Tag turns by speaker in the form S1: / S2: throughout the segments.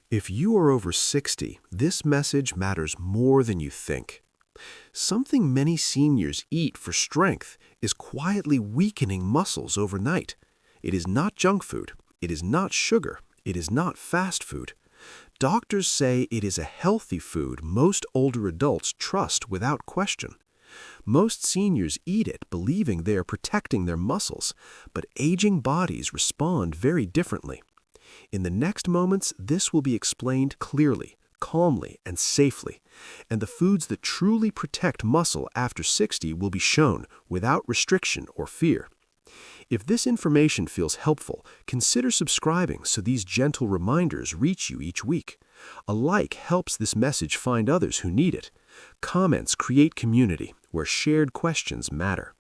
S1: If you are over 60, this message matters more than you think. Something many seniors eat for strength is quietly weakening muscles overnight. It is not junk food. It is not sugar. It is not fast food. Doctors say it is a healthy food most older adults trust without question. Most seniors eat it believing they are protecting their muscles, but aging bodies respond very differently. In the next moments, this will be explained clearly, calmly, and safely, and the foods that truly protect muscle after 60 will be shown without restriction or fear. If this information feels helpful, consider subscribing so these gentle reminders reach you each week. A like helps this message find others who need it. Comments create community where shared questions matter.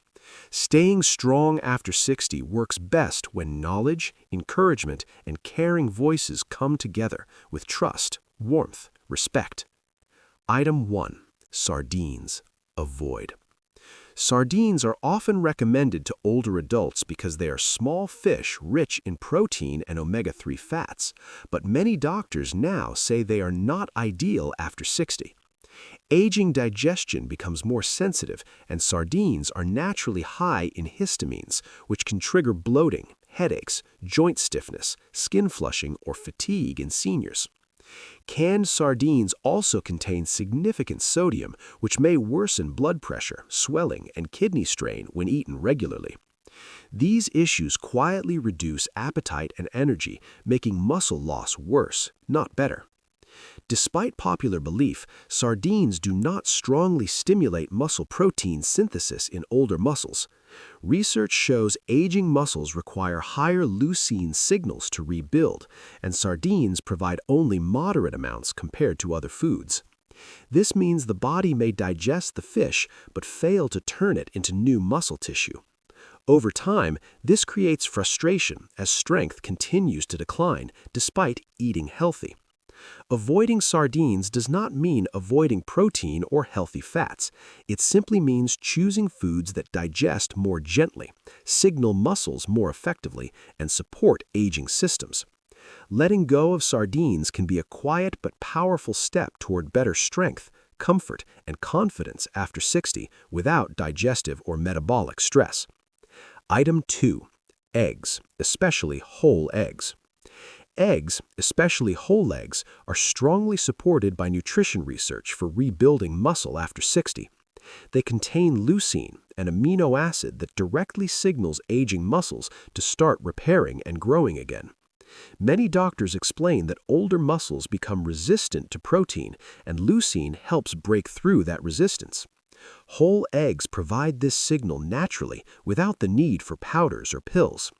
S1: Staying strong after 60 works best when knowledge, encouragement, and caring voices come together with trust, warmth, respect. Item 1. Sardines. Avoid. Sardines are often recommended to older adults because they are small fish rich in protein and omega-3 fats, but many doctors now say they are not ideal after 60. Aging digestion becomes more sensitive, and sardines are naturally high in histamines, which can trigger bloating, headaches, joint stiffness, skin flushing, or fatigue in seniors. Canned sardines also contain significant sodium, which may worsen blood pressure, swelling, and kidney strain when eaten regularly. These issues quietly reduce appetite and energy, making muscle loss worse, not better. Despite popular belief, sardines do not strongly stimulate muscle protein synthesis in older muscles. Research shows aging muscles require higher leucine signals to rebuild, and sardines provide only moderate amounts compared to other foods. This means the body may digest the fish but fail to turn it into new muscle tissue. Over time, this creates frustration as strength continues to decline despite eating healthy. Avoiding sardines does not mean avoiding protein or healthy fats. It simply means choosing foods that digest more gently, signal muscles more effectively, and support aging systems. Letting go of sardines can be a quiet but powerful step toward better strength, comfort, and confidence after 60 without digestive or metabolic stress. Item 2. Eggs, especially whole eggs. Eggs, especially whole eggs, are strongly supported by nutrition research for rebuilding muscle after 60. They contain leucine, an amino acid that directly signals aging muscles to start repairing and growing again. Many doctors explain that older muscles become resistant to protein, and leucine helps break through that resistance. Whole eggs provide this signal naturally without the need for powders or pills.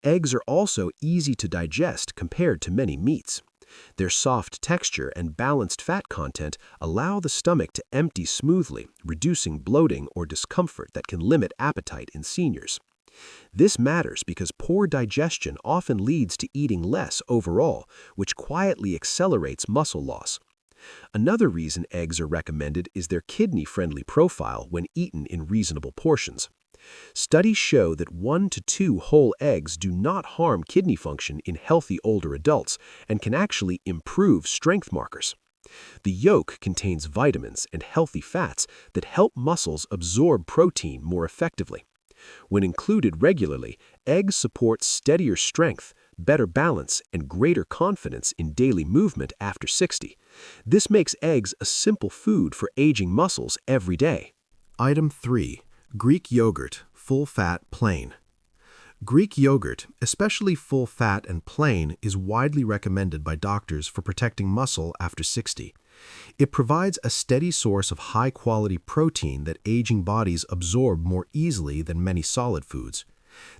S1: Eggs are also easy to digest compared to many meats. Their soft texture and balanced fat content allow the stomach to empty smoothly, reducing bloating or discomfort that can limit appetite in seniors. This matters because poor digestion often leads to eating less overall, which quietly accelerates muscle loss. Another reason eggs are recommended is their kidney-friendly profile when eaten in reasonable portions. Studies show that 1 to 2 whole eggs do not harm kidney function in healthy older adults and can actually improve strength markers. The yolk contains vitamins and healthy fats that help muscles absorb protein more effectively. When included regularly, eggs support steadier strength, better balance, and greater confidence in daily movement after 60. This makes eggs a simple food for aging muscles every day. Item 3. Greek yogurt, full-fat, plain. Greek yogurt, especially full-fat and plain, is widely recommended by doctors for protecting muscle after 60. It provides a steady source of high-quality protein that aging bodies absorb more easily than many solid foods.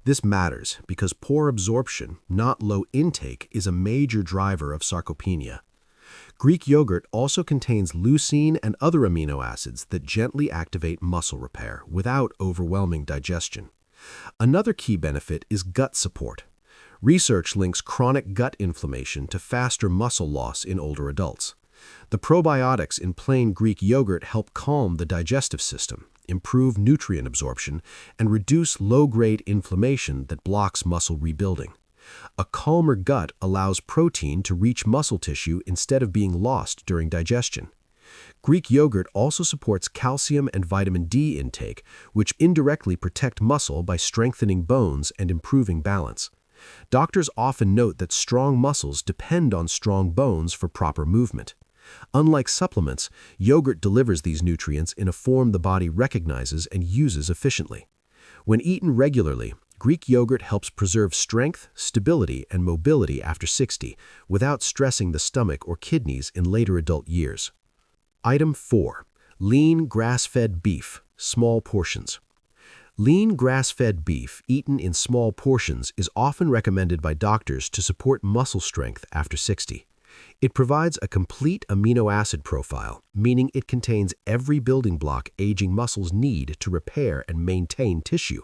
S1: This matters because poor absorption, not low intake, is a major driver of sarcopenia. Greek yogurt also contains leucine and other amino acids that gently activate muscle repair without overwhelming digestion. Another key benefit is gut support. Research links chronic gut inflammation to faster muscle loss in older adults. The probiotics in plain Greek yogurt help calm the digestive system, improve nutrient absorption, and reduce low-grade inflammation that blocks muscle rebuilding. A calmer gut allows protein to reach muscle tissue instead of being lost during digestion. Greek yogurt also supports calcium and vitamin D intake, which indirectly protect muscle by strengthening bones and improving balance. Doctors often note that strong muscles depend on strong bones for proper movement. Unlike supplements, yogurt delivers these nutrients in a form the body recognizes and uses efficiently. When eaten regularly, Greek yogurt helps preserve strength, stability, and mobility after 60 without stressing the stomach or kidneys in later adult years. Item 4. Lean grass-fed beef, small portions. Lean grass-fed beef eaten in small portions is often recommended by doctors to support muscle strength after 60. It provides a complete amino acid profile, meaning it contains every building block aging muscles need to repair and maintain tissue.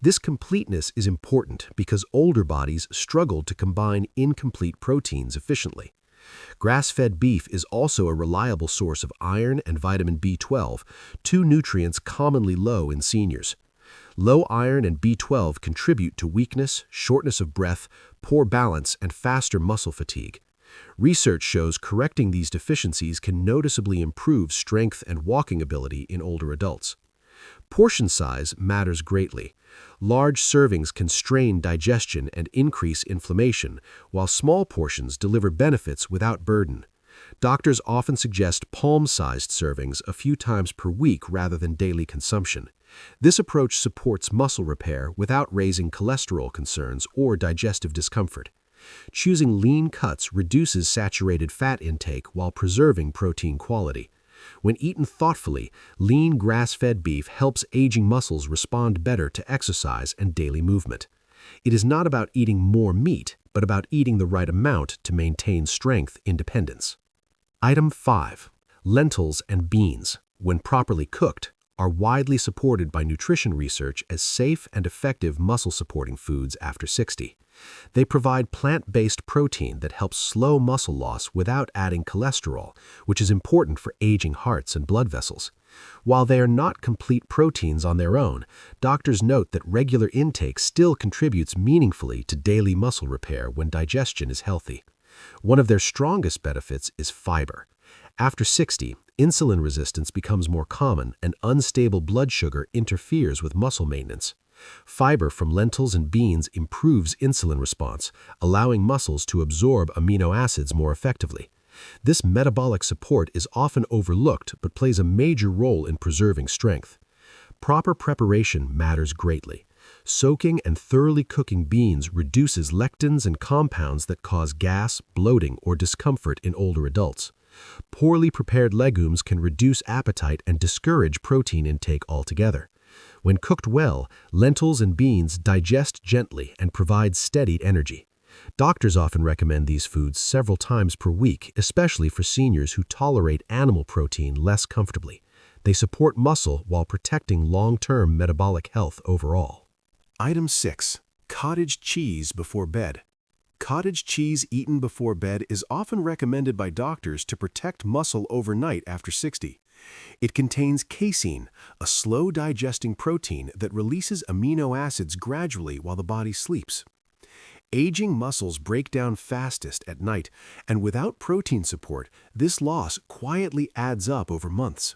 S1: This completeness is important because older bodies struggle to combine incomplete proteins efficiently. Grass-fed beef is also a reliable source of iron and vitamin B12, two nutrients commonly low in seniors. Low iron and B12 contribute to weakness, shortness of breath, poor balance, and faster muscle fatigue. Research shows correcting these deficiencies can noticeably improve strength and walking ability in older adults. Portion size matters greatly. Large servings can strain digestion and increase inflammation, while small portions deliver benefits without burden. Doctors often suggest palm-sized servings a few times per week rather than daily consumption. This approach supports muscle repair without raising cholesterol concerns or digestive discomfort. Choosing lean cuts reduces saturated fat intake while preserving protein quality. When eaten thoughtfully, lean grass-fed beef helps aging muscles respond better to exercise and daily movement. It is not about eating more meat, but about eating the right amount to maintain strength independence. Item 5. Lentils and beans, when properly cooked, are widely supported by nutrition research as safe and effective muscle-supporting foods after 60. They provide plant-based protein that helps slow muscle loss without adding cholesterol, which is important for aging hearts and blood vessels. While they are not complete proteins on their own, doctors note that regular intake still contributes meaningfully to daily muscle repair when digestion is healthy. One of their strongest benefits is fiber. After 60, insulin resistance becomes more common and unstable blood sugar interferes with muscle maintenance. Fiber from lentils and beans improves insulin response, allowing muscles to absorb amino acids more effectively. This metabolic support is often overlooked but plays a major role in preserving strength. Proper preparation matters greatly. Soaking and thoroughly cooking beans reduces lectins and compounds that cause gas, bloating, or discomfort in older adults. Poorly prepared legumes can reduce appetite and discourage protein intake altogether. When cooked well, lentils and beans digest gently and provide steady energy. Doctors often recommend these foods several times per week, especially for seniors who tolerate animal protein less comfortably. They support muscle while protecting long-term metabolic health overall. Item 6. Cottage cheese before bed. Cottage cheese eaten before bed is often recommended by doctors to protect muscle overnight after 60. It contains casein, a slow-digesting protein that releases amino acids gradually while the body sleeps. Aging muscles break down fastest at night, and without protein support, this loss quietly adds up over months.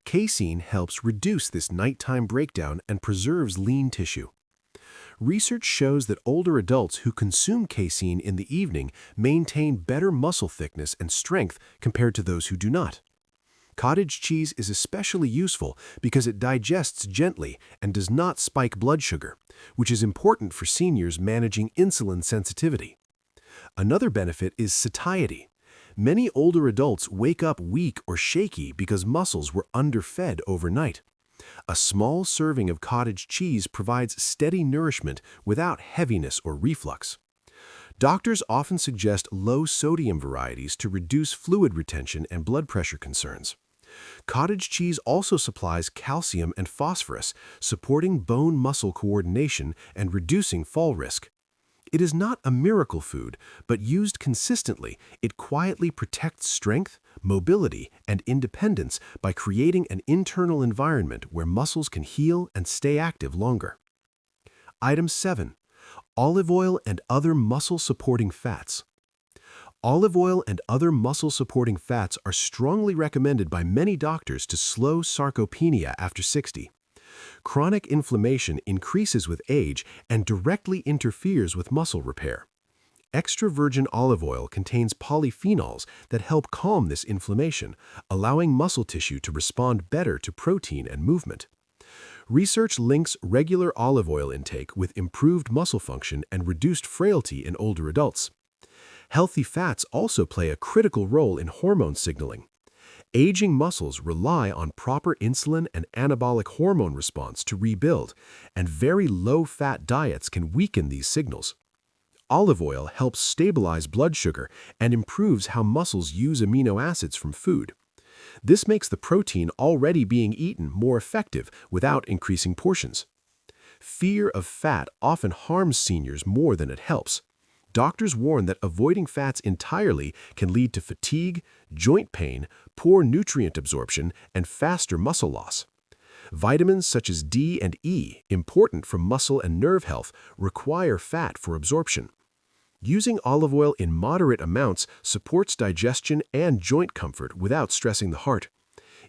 S1: Casein helps reduce this nighttime breakdown and preserves lean tissue. Research shows that older adults who consume casein in the evening maintain better muscle thickness and strength compared to those who do not. Cottage cheese is especially useful because it digests gently and does not spike blood sugar, which is important for seniors managing insulin sensitivity. Another benefit is satiety. Many older adults wake up weak or shaky because muscles were underfed overnight. A small serving of cottage cheese provides steady nourishment without heaviness or reflux. Doctors often suggest low-sodium varieties to reduce fluid retention and blood pressure concerns. Cottage cheese also supplies calcium and phosphorus, supporting bone-muscle coordination and reducing fall risk. It is not a miracle food, but used consistently, it quietly protects strength, mobility, and independence by creating an internal environment where muscles can heal and stay active longer. Item 7. Olive oil and other muscle-supporting fats. Olive oil and other muscle-supporting fats are strongly recommended by many doctors to slow sarcopenia after 60. Chronic inflammation increases with age and directly interferes with muscle repair. Extra virgin olive oil contains polyphenols that help calm this inflammation, allowing muscle tissue to respond better to protein and movement. Research links regular olive oil intake with improved muscle function and reduced frailty in older adults. Healthy fats also play a critical role in hormone signaling. Aging muscles rely on proper insulin and anabolic hormone response to rebuild, and very low-fat diets can weaken these signals. Olive oil helps stabilize blood sugar and improves how muscles use amino acids from food. This makes the protein already being eaten more effective without increasing portions. Fear of fat often harms seniors more than it helps. Doctors warn that avoiding fats entirely can lead to fatigue, joint pain, poor nutrient absorption, and faster muscle loss. Vitamins such as D and E, important for muscle and nerve health, require fat for absorption. Using olive oil in moderate amounts supports digestion and joint comfort without stressing the heart.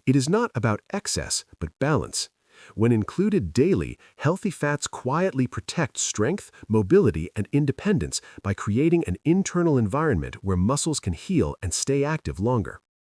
S1: It is not about excess, but balance. When included daily, healthy fats quietly protect strength, mobility, and independence by creating an internal environment where muscles can heal and stay active longer.